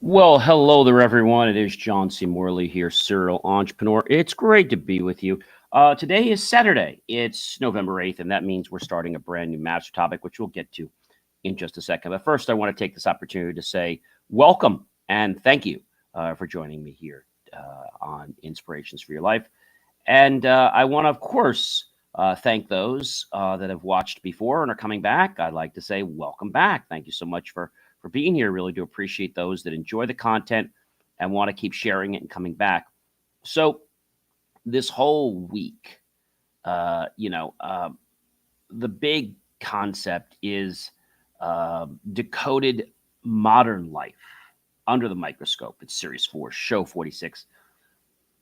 Well, hello there, everyone. It is John C. Morley here, serial entrepreneur. It's great to be with you. Today is Saturday. It's November 8th, and that means we're starting a brand new master topic, which we'll get to in just a second. But first, I want to take this opportunity to say welcome and thank you for joining me here on Inspirations for Your Life. And I want to, of course, thank those that have watched before and are coming back. I'd like to say welcome back. Thank you so much for being here. Really do appreciate those that enjoy the content and want to keep sharing it and coming back. So this whole week, uh, you know, uh, the big concept is decoded modern life under the microscope. It's series 4, show 46.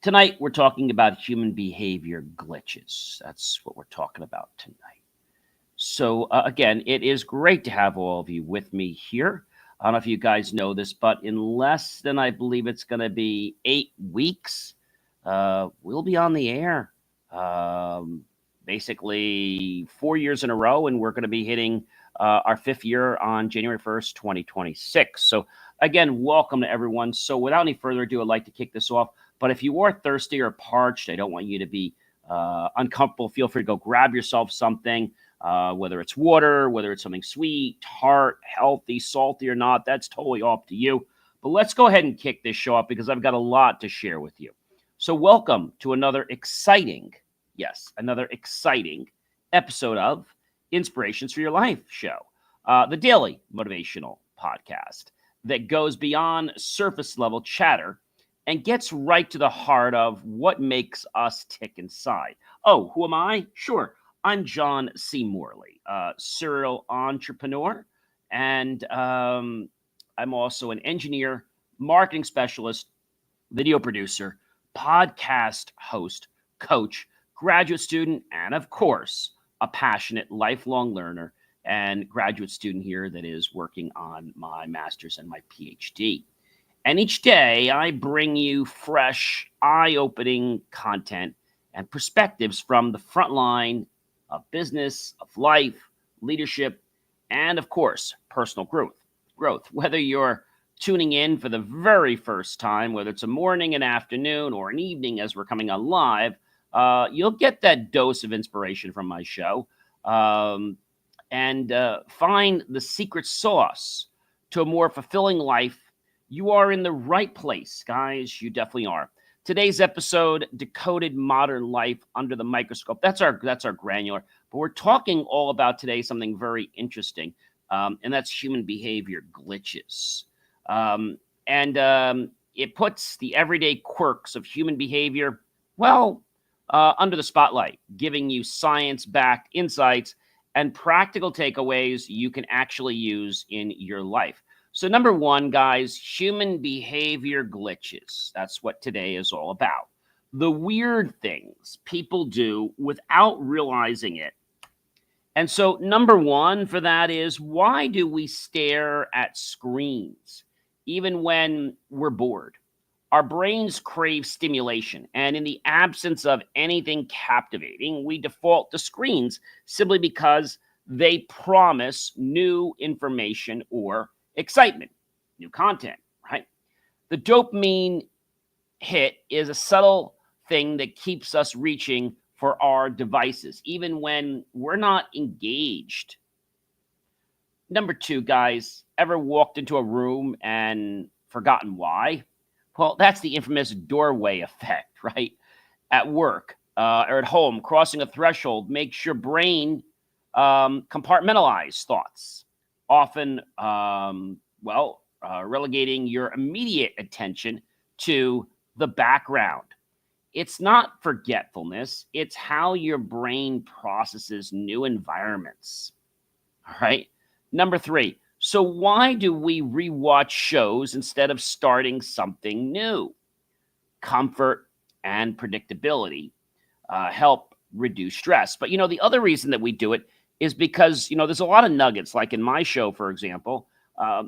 Tonight, we're talking about human behavior glitches. That's what we're talking about tonight. So, again, it is great to have all of you with me here. I don't know if you guys know this, but in less than, I believe it's going to be 8 weeks, we'll be on the air. Basically, 4 years in a row, and we're going to be hitting our 5th year on January 1st, 2026. So, again, welcome to everyone. So, without any further ado, I'd like to kick this off. But if you are thirsty or parched, I don't want you to be uncomfortable. Feel free to go grab yourself something, whether it's water, whether it's something sweet, tart, healthy, salty or not. That's totally up to you. But let's go ahead and kick this show off because I've got a lot to share with you. So welcome to another exciting, yes, another exciting episode of Inspirations for Your Life show, the daily motivational podcast that goes beyond surface level chatter and gets right to the heart of what makes us tick inside. Oh, who am I? Sure, I'm John C. Morley, serial entrepreneur, and I'm also an engineer, marketing specialist, video producer, podcast host, coach, graduate student, and of course, a passionate lifelong learner and graduate student here that is working on my master's and my PhD. And each day I bring you fresh, eye-opening content and perspectives from the front line of business, of life, leadership, and of course, personal growth. Whether you're tuning in for the very first time, whether it's a morning, an afternoon, or an evening as we're coming on live, you'll get that dose of inspiration from my show and find the secret sauce to a more fulfilling life. You are in the right place, guys. You definitely are. Today's episode, Decoded Modern Life Under the Microscope. That's our granular. But we're talking all about today something very interesting, and that's human behavior glitches. And it puts the everyday quirks of human behavior, well, under the spotlight, giving you science-backed insights and practical takeaways you can actually use in your life. So number one, guys, human behavior glitches. That's what today is all about. The weird things people do without realizing it. And so number one for that is, why do we stare at screens even when we're bored? Our brains crave stimulation, and in the absence of anything captivating, we default to screens simply because they promise new information or excitement, new content, right? The dopamine hit is a subtle thing that keeps us reaching for our devices, even when we're not engaged. Number two, guys, ever walked into a room and forgotten why? Well, that's the infamous doorway effect, right? At work or at home, crossing a threshold makes your brain compartmentalize thoughts, often, relegating your immediate attention to the background. It's not forgetfulness, it's how your brain processes new environments. All right. Number three. So, why do we rewatch shows instead of starting something new? Comfort and predictability help reduce stress. But, the other reason that we do it is because, there's a lot of nuggets, like in my show, for example.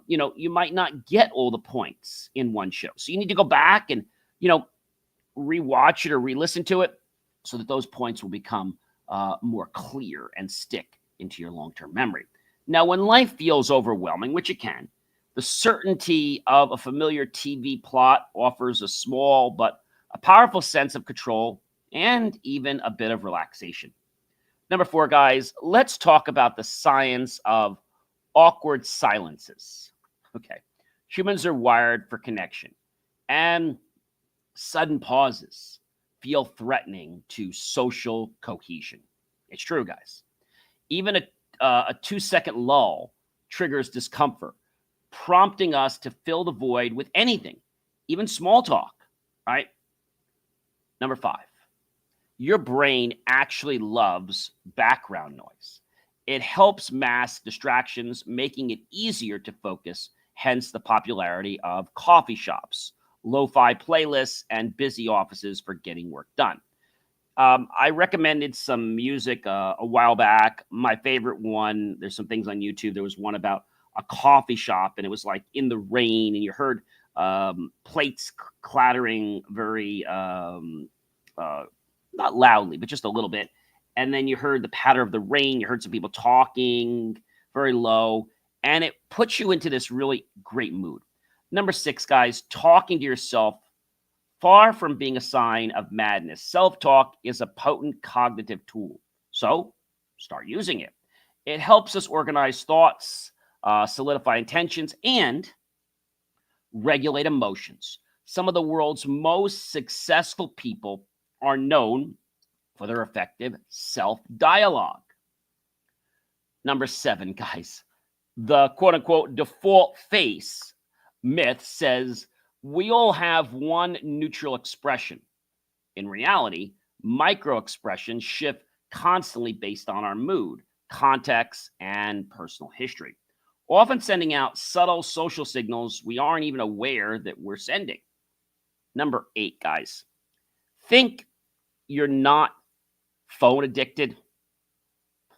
You might not get all the points in one show. So, you need to go back and, rewatch it or re-listen to it so that those points will become more clear and stick into your long-term memory. Now, when life feels overwhelming, which it can, The certainty of a familiar TV plot offers a small but a powerful sense of control and even a bit of relaxation. Number 4, guys, let's talk about the science of awkward silences. Okay. Humans are wired for connection, and sudden pauses feel threatening to social cohesion. It's true, guys. Even a 2-second lull triggers discomfort, prompting us to fill the void with anything, even small talk, right? Number 5, your brain actually loves background noise. It helps mask distractions, making it easier to focus, hence the popularity of coffee shops, lo-fi playlists, and busy offices for getting work done. I recommended some music a while back. My favorite one, there's some things on YouTube. There was one about a coffee shop, and it was like in the rain, and you heard plates clattering very, not loudly, but just a little bit. And then you heard the patter of the rain. You heard some people talking very low, and it puts you into this really great mood. Number 6, guys, talking to yourself. Far from being a sign of madness, self-talk is a potent cognitive tool. So start using it. It helps us organize thoughts, solidify intentions, and regulate emotions. Some of the world's most successful people are known for their effective self-dialogue. Number 7, guys, the quote-unquote default face myth says we all have one neutral expression. In reality, micro expressions shift constantly based on our mood, context, and personal history, often sending out subtle social signals we aren't even aware that we're sending. Number 8, guys, think you're not phone addicted.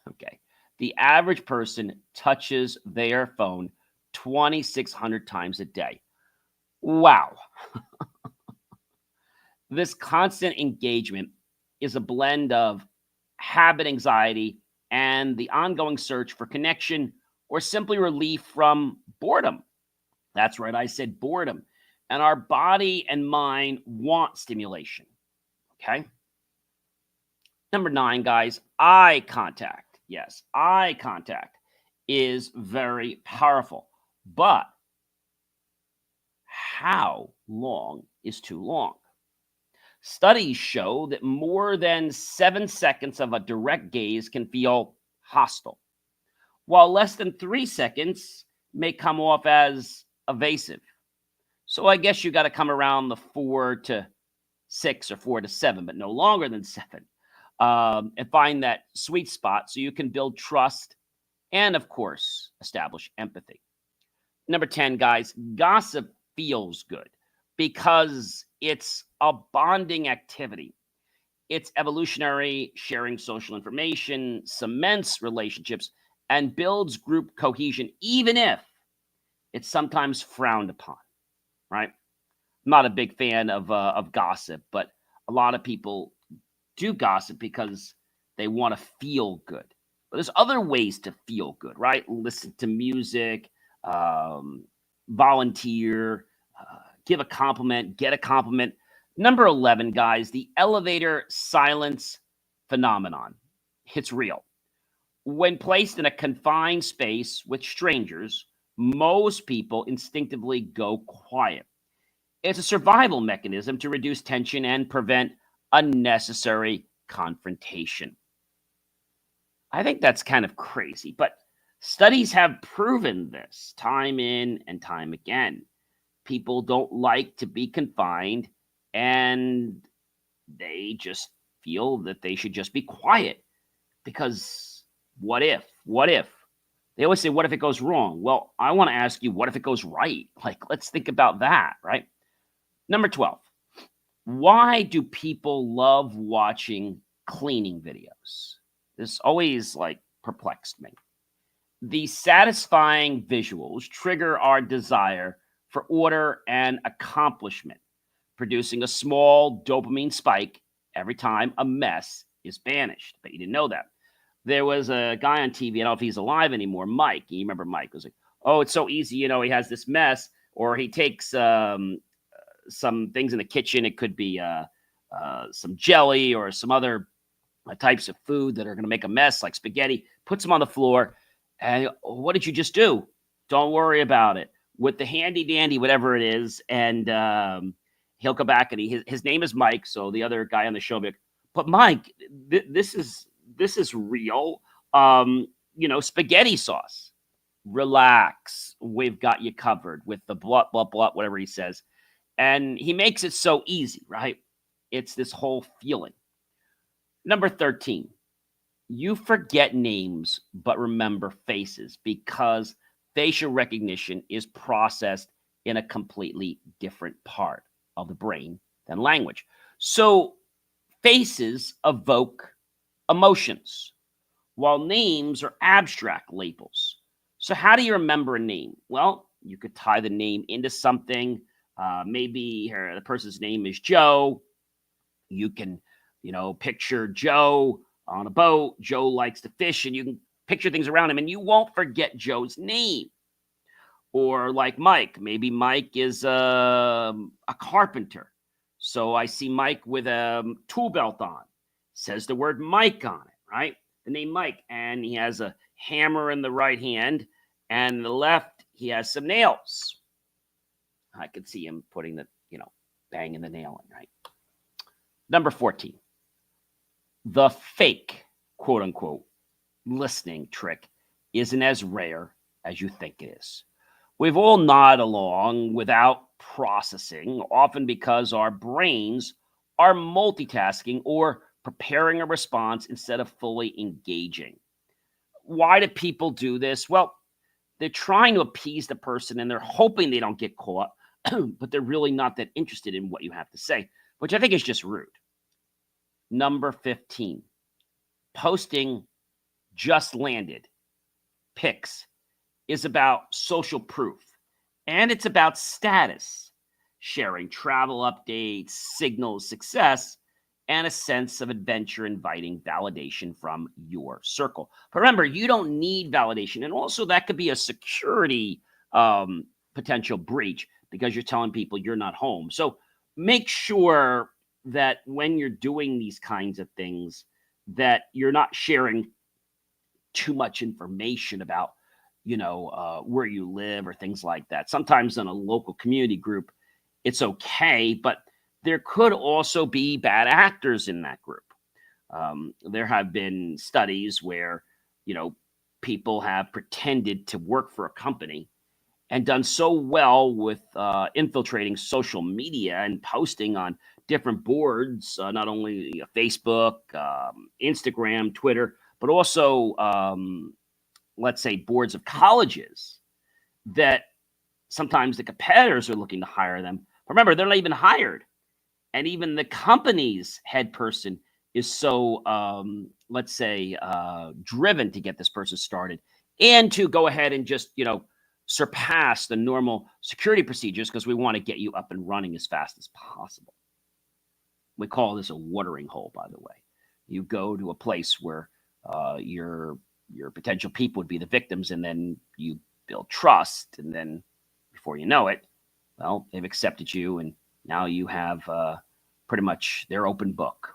Okay. The average person touches their phone 2,600 times a day. Wow. This constant engagement is a blend of habit anxiety and the ongoing search for connection or simply relief from boredom. That's right, I said boredom. And our body and mind want stimulation. Okay. Number 9, guys, eye contact. Yes, eye contact is very powerful. But how long is too long? Studies show that more than 7 seconds of a direct gaze can feel hostile, while less than 3 seconds may come off as evasive. So I guess you got to come around the 4 to 6 or 4 to 7, but no longer than 7. And find that sweet spot so you can build trust and, of course, establish empathy. Number 10, guys, gossip feels good because it's a bonding activity. It's evolutionary, sharing social information, cements relationships, and builds group cohesion, even if it's sometimes frowned upon, right? I'm not a big fan of gossip, but a lot of people do gossip because they want to feel good. But there's other ways to feel good, right? Listen to music, volunteer, give a compliment, get a compliment. Number 11, guys, the elevator silence phenomenon. It's real. When placed in a confined space with strangers, most people instinctively go quiet. It's a survival mechanism to reduce tension and prevent unnecessary confrontation. I think that's kind of crazy, but studies have proven this time in and time again. People don't like to be confined, and they just feel that they should just be quiet because what if? What if? They always say, what if it goes wrong? Well, I want to ask you, what if it goes right? Like, let's think about that, right? Number 12. Why do people love watching cleaning videos? This always perplexed me. The satisfying visuals trigger our desire for order and accomplishment, producing a small dopamine spike every time a mess is banished. But you didn't know that. There was a guy on TV, I don't know if he's alive anymore, Mike. You remember Mike? It was like, Oh, it's so easy. He has this mess, or he takes some things in the kitchen. It could be some jelly or some other types of food that are going to make a mess, like spaghetti, puts them on the floor. And what did you just do? Don't worry about it. With the handy dandy, whatever it is, and he'll come back, and his name is Mike. So the other guy on the show will be like, but Mike, this is real. Spaghetti sauce. Relax. We've got you covered with the blah blah blah, whatever he says. And he makes it so easy, right? It's this whole feeling. Number 13, you forget names, but remember faces, because facial recognition is processed in a completely different part of the brain than language. So faces evoke emotions, while names are abstract labels. So how do you remember a name? Well, you could tie the name into something. Maybe the person's name is Joe. You can, picture Joe on a boat. Joe likes to fish, and you can picture things around him, and you won't forget Joe's name. Or like Mike, maybe Mike is a carpenter. So I see Mike with a tool belt on. Says the word Mike on it, right? The name Mike, and he has a hammer in the right hand, and in the left he has some nails. I could see him putting the, banging the nail in, right? Number 14, the fake, quote unquote, listening trick isn't as rare as you think it is. We've all nodded along without processing, often because our brains are multitasking or preparing a response instead of fully engaging. Why do people do this? Well, they're trying to appease the person, and they're hoping they don't get caught, but they're really not that interested in what you have to say, which I think is just rude. Number 15, posting just landed pics is about social proof, and it's about status, sharing travel updates, signals success, and a sense of adventure, inviting validation from your circle. But remember, you don't need validation, and also that could be a security potential breach, because you're telling people you're not home. So make sure that when you're doing these kinds of things, that you're not sharing too much information about, where you live or things like that. Sometimes in a local community group, it's okay, but there could also be bad actors in that group. There have been studies where, people have pretended to work for a company and done so well with infiltrating social media and posting on different boards, not only Facebook, Instagram, Twitter, but also, let's say, boards of colleges, that sometimes the competitors are looking to hire them. Remember, they're not even hired. And even the company's head person is so, let's say, driven to get this person started and to go ahead and just, surpass the normal security procedures, because we want to get you up and running as fast as possible. We call this a watering hole, by the way. You go to a place where your potential people would be the victims, and then you build trust, and then before you know it, well, they've accepted you, and now you have pretty much their open book.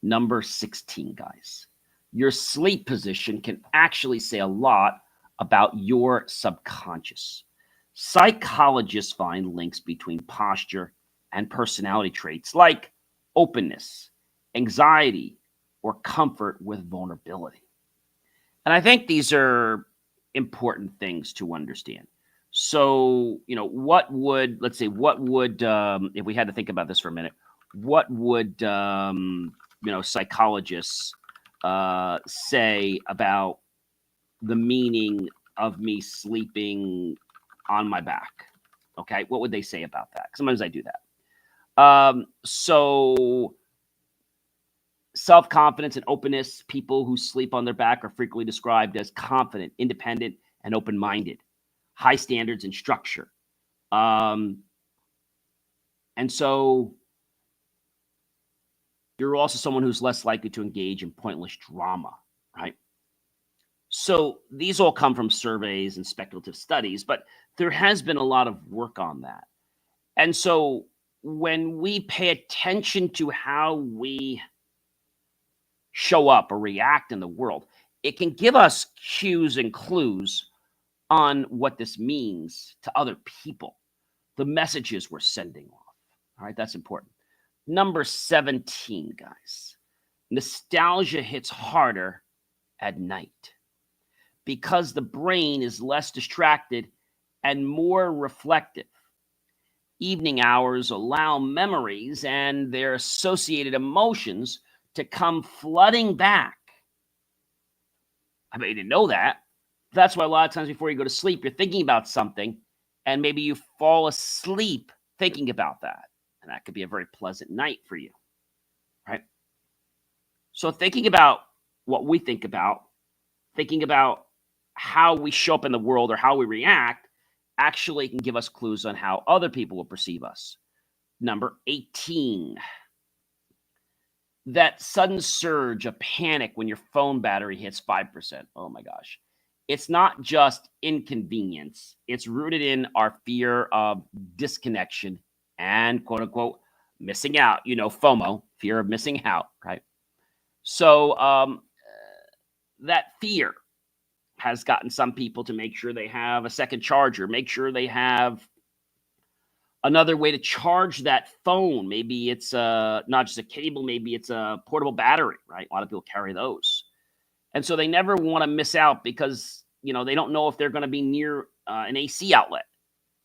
Number 16, guys. Your sleep position can actually say a lot about your subconscious. Psychologists find links between posture and personality traits like openness, anxiety, or comfort with vulnerability. And I think these are important things to understand. So, let's say, if we had to think about this for a minute, what would, psychologists say about the meaning of me sleeping on my back? Okay, what would they say about that? Sometimes I do that. So self-confidence and openness, people who sleep on their back are frequently described as confident, independent, and open-minded, high standards and structure. And so you're also someone who's less likely to engage in pointless drama, right? So these all come from surveys and speculative studies, but there has been a lot of work on that. And so when we pay attention to how we show up or react in the world, it can give us cues and clues on what this means to other people, the messages we're sending off. All right, that's important. Number 17, guys. Nostalgia hits harder at night because the brain is less distracted and more reflective. Evening hours allow memories and their associated emotions to come flooding back. I bet you didn't know that. That's why a lot of times before you go to sleep, you're thinking about something, and maybe you fall asleep thinking about that. And that could be a very pleasant night for you, right? So thinking about what we think about, thinking about how we show up in the world or how we react, actually can give us clues on how other people will perceive us. Number 18. That sudden surge of panic when your phone battery hits 5%. Oh my gosh. It's not just inconvenience. It's rooted in our fear of disconnection and quote unquote missing out. You know, FOMO, fear of missing out, right? So that fear has gotten some people to make sure they have a second charger, make sure they have another way to charge that phone. Maybe it's not just a cable, maybe it's a portable battery, right? A lot of people carry those. And so they never want to miss out because, you know, they don't know if they're going to be near an AC outlet.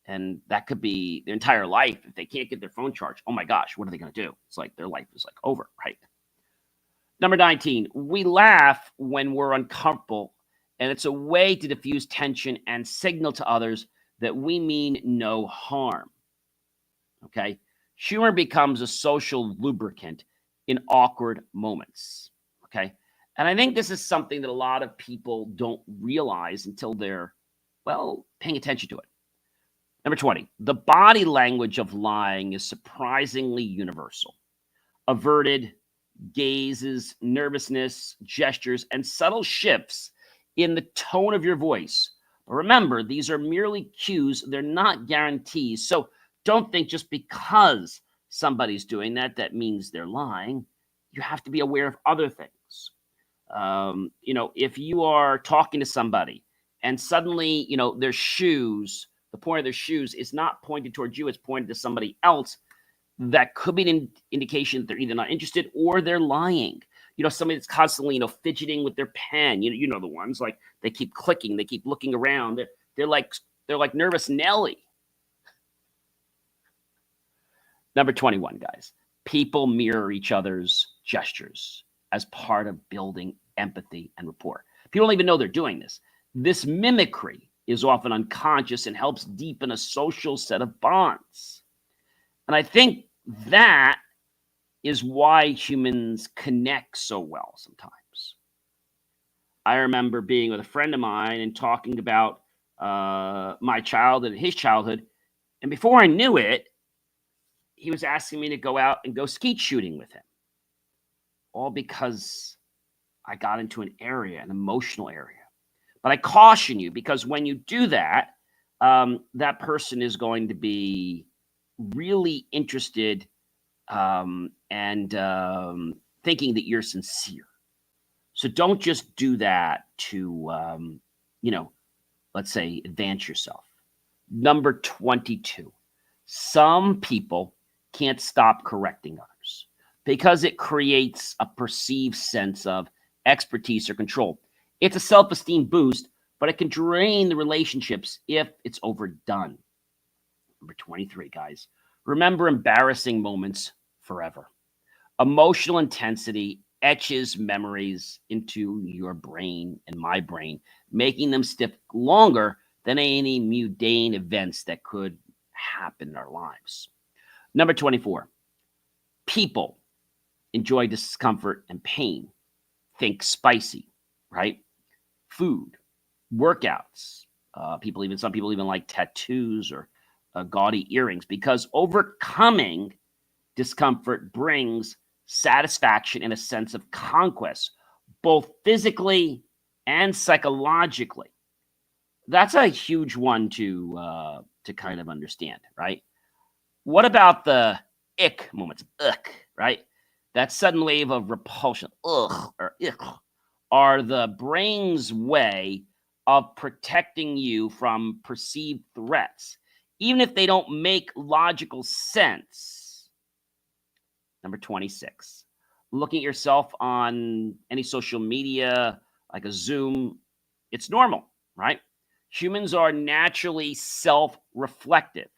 And that could be their entire life. If they can't get their phone charged, oh my gosh, what are they going to do? It's like their life is like over, right? Number 19, we laugh when we're uncomfortable, and it's a way to diffuse tension and signal to others that we mean no harm. Okay? Humor becomes a social lubricant in awkward moments. Okay? And I think this is something that a lot of people don't realize until they're, well, paying attention to it. Number 20, the body language of lying is surprisingly universal. Averted gazes, nervousness, gestures, and subtle shifts in the tone of your voice. But remember, these are merely cues. They're not guarantees. So don't think just because somebody's doing that, that means they're lying. You have to be aware of other things. You know, if you are talking to somebody and suddenly, you know, their shoes, the point of their shoes is not pointed towards you, it's pointed to somebody else, that could be an indication that they're either not interested or they're lying. You know, somebody that's constantly, you know, fidgeting with their pen. You know the ones like they keep clicking, they keep looking around. They're like nervous Nelly. Number 21, guys. People mirror each other's gestures as part of building empathy and rapport. People don't even know they're doing this. This mimicry is often unconscious and helps deepen a social set of bonds. And I think that is why humans connect so well sometimes. I remember being with a friend of mine and talking about my childhood and his childhood. And before I knew it, he was asking me to go out and go skeet shooting with him. All because I got into an area, an emotional area. But I caution you, because when you do that, that person is going to be really interested and thinking that you're sincere. So don't just do that to, you know, let's say advance yourself. Number 22, some people can't stop correcting others because it creates a perceived sense of expertise or control. It's a self-esteem boost, but it can drain the relationships if it's overdone. Number 23, guys. Remember embarrassing moments forever. Emotional intensity etches memories into your brain and my brain, making them stick longer than any mundane events that could happen in our lives. Number 24, people enjoy discomfort and pain. Think spicy, right? Food, workouts. Some people even like tattoos or gaudy earrings, because overcoming discomfort brings satisfaction and a sense of conquest, both physically and psychologically. That's a huge one to kind of understand, right? What about the ick moments? Ick, right? That sudden wave of repulsion, ugh, or ick, are the brain's way of protecting you from perceived threats, even if they don't make logical sense. Number 26, looking at yourself on any social media, like a Zoom, it's normal, right? Humans are naturally self reflective,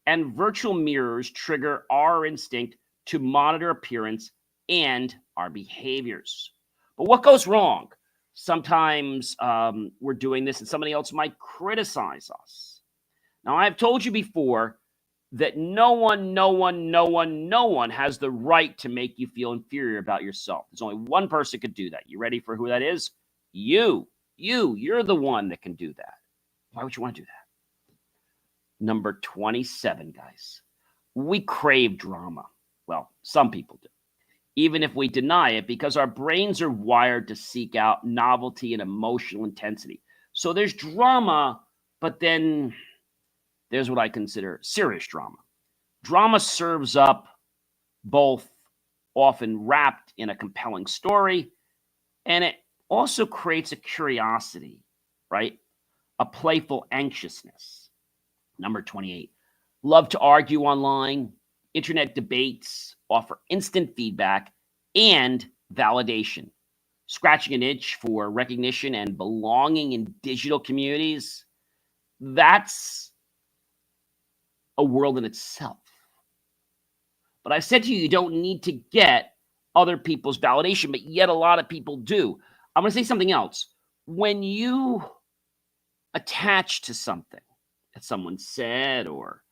and virtual mirrors trigger our instinct to monitor appearance and our behaviors. But what goes wrong? Sometimes we're doing this and somebody else might criticize us. Now, I've told you before that no one has the right to make you feel inferior about yourself. There's only one person could do that. You ready for who that is? You. You're the one that can do that. Why would you want to do that? Number 27, guys. We crave drama. Well, some people do, even if we deny it, because our brains are wired to seek out novelty and emotional intensity. So there's drama, but then there's what I consider serious drama. Drama serves up both often wrapped in a compelling story, and it also creates a curiosity, right? A playful anxiousness. Number 28, love to argue online. Internet debates offer instant feedback and validation. Scratching an itch for recognition and belonging in digital communities, that's a world in itself. But I've said to you, you don't need to get other people's validation, but yet a lot of people do. I'm going to say something else. When you attach to something that someone said, or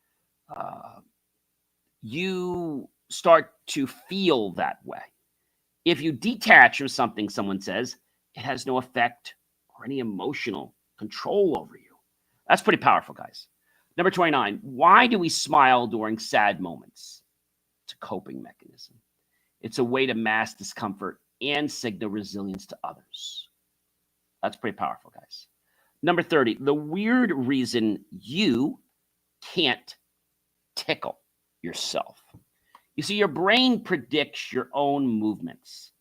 you start to feel that way. If you detach from something someone says, it has no effect or any emotional control over you. That's pretty powerful, guys. Number 29, why do we smile during sad moments? It's a coping mechanism. It's a way to mask discomfort and signal resilience to others. That's pretty powerful, guys. Number 30, the weird reason you can't tickle yourself. You see, your brain predicts your own movements,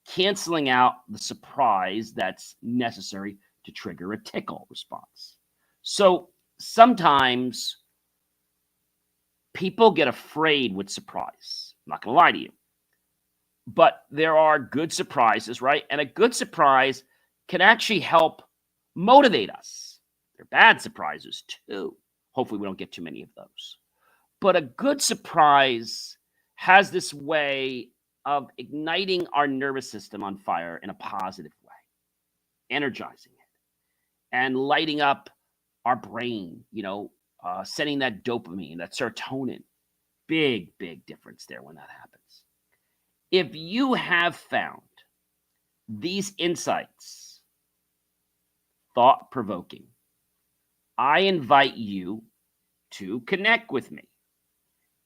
canceling out the surprise that's necessary to trigger a tickle response. So sometimes people get afraid with surprise. I'm not going to lie to you. But there are good surprises, right? And a good surprise can actually help motivate us. There are bad surprises too. Hopefully we don't get too many of those. But a good surprise has this way of igniting our nervous system on fire in a positive way, energizing it, and lighting up our brain, sending that dopamine, that serotonin. Big difference there when that happens. If you have found these insights thought-provoking, I invite you to connect with me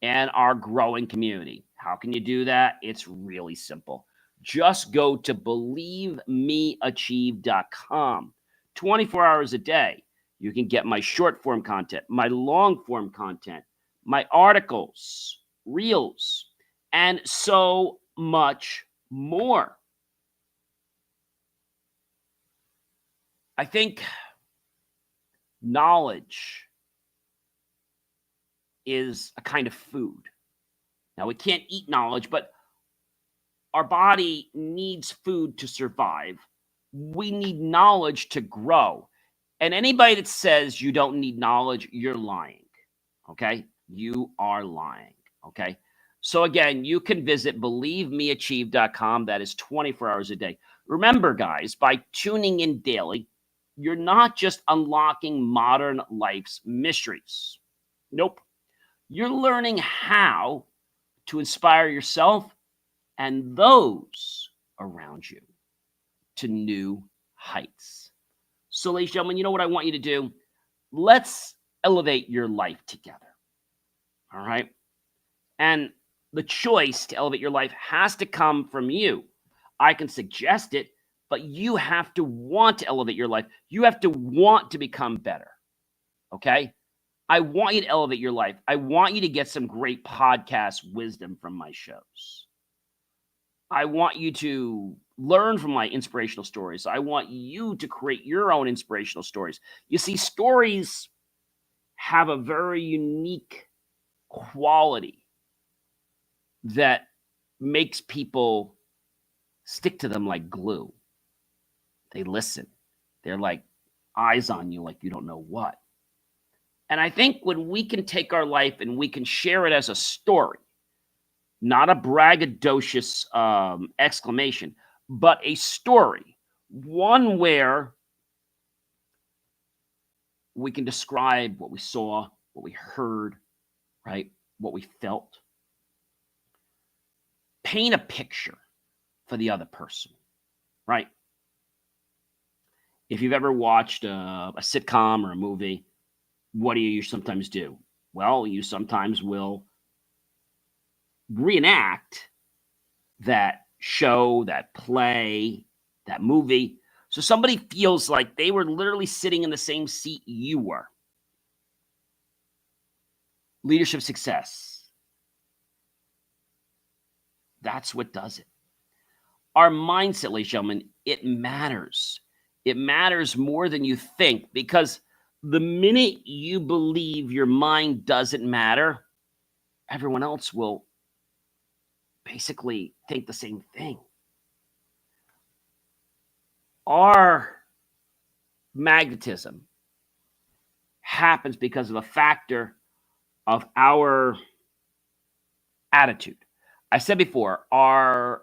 and our growing community. How can you do that? It's really simple. Just go to believemeachieve.com. 24 hours a day. You can get my short form content, my long form content, my articles, reels, and so much more. I think knowledge is a kind of food. Now, we can't eat knowledge, but our body needs food to survive. We need knowledge to grow. And anybody that says you don't need knowledge, you're lying. Okay? You are lying. Okay? So again, you can visit believemeachieve.com. That is 24 hours a day. Remember, guys, by tuning in daily, you're not just unlocking modern life's mysteries. Nope. You're learning how to inspire yourself and those around you to new heights. So, ladies and gentlemen, you know what I want you to do? Let's elevate your life together. All right? And the choice to elevate your life has to come from you. I can suggest it, but you have to want to elevate your life. You have to want to become better. Okay? I want you to elevate your life. I want you to get some great podcast wisdom from my shows. I want you to learn from my inspirational stories. I want you to create your own inspirational stories. You see, stories have a very unique quality that makes people stick to them like glue. They listen. They're like eyes on you like you don't know what. And I think when we can take our life and we can share it as a story, not a braggadocious exclamation, but a story, one where we can describe what we saw, what we heard, right? What we felt. Paint a picture for the other person, right? If you've ever watched a sitcom or a movie, what do you sometimes do? Well, you sometimes will reenact that show, that play, that movie. So somebody feels like they were literally sitting in the same seat you were. Leadership success. That's what does it. Our mindset, ladies and gentlemen, it matters. It matters more than you think, because the minute you believe your mind doesn't matter, everyone else will basically think the same thing. Our magnetism happens because of a factor of our attitude. I said before, our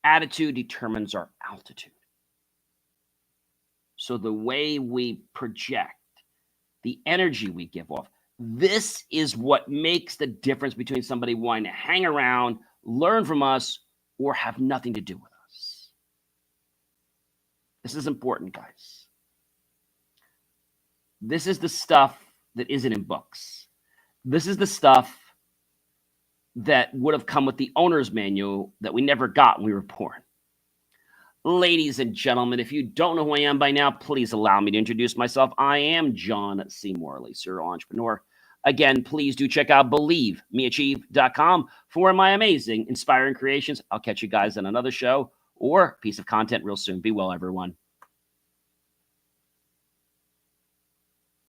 attitude determines our altitude. So the way we project, the energy we give off, this is what makes the difference between somebody wanting to hang around, learn from us, or have nothing to do with us. This is important, guys. This is the stuff that isn't in books. This is the stuff that would have come with the owner's manual that we never got when we were born. Ladies and gentlemen, if you don't know who I am by now, please allow me to introduce myself. I am John C. Morley, serial entrepreneur. Again, please do check out believemeachieve.com for my amazing, inspiring creations. I'll catch you guys on another show or piece of content real soon. Be well, everyone.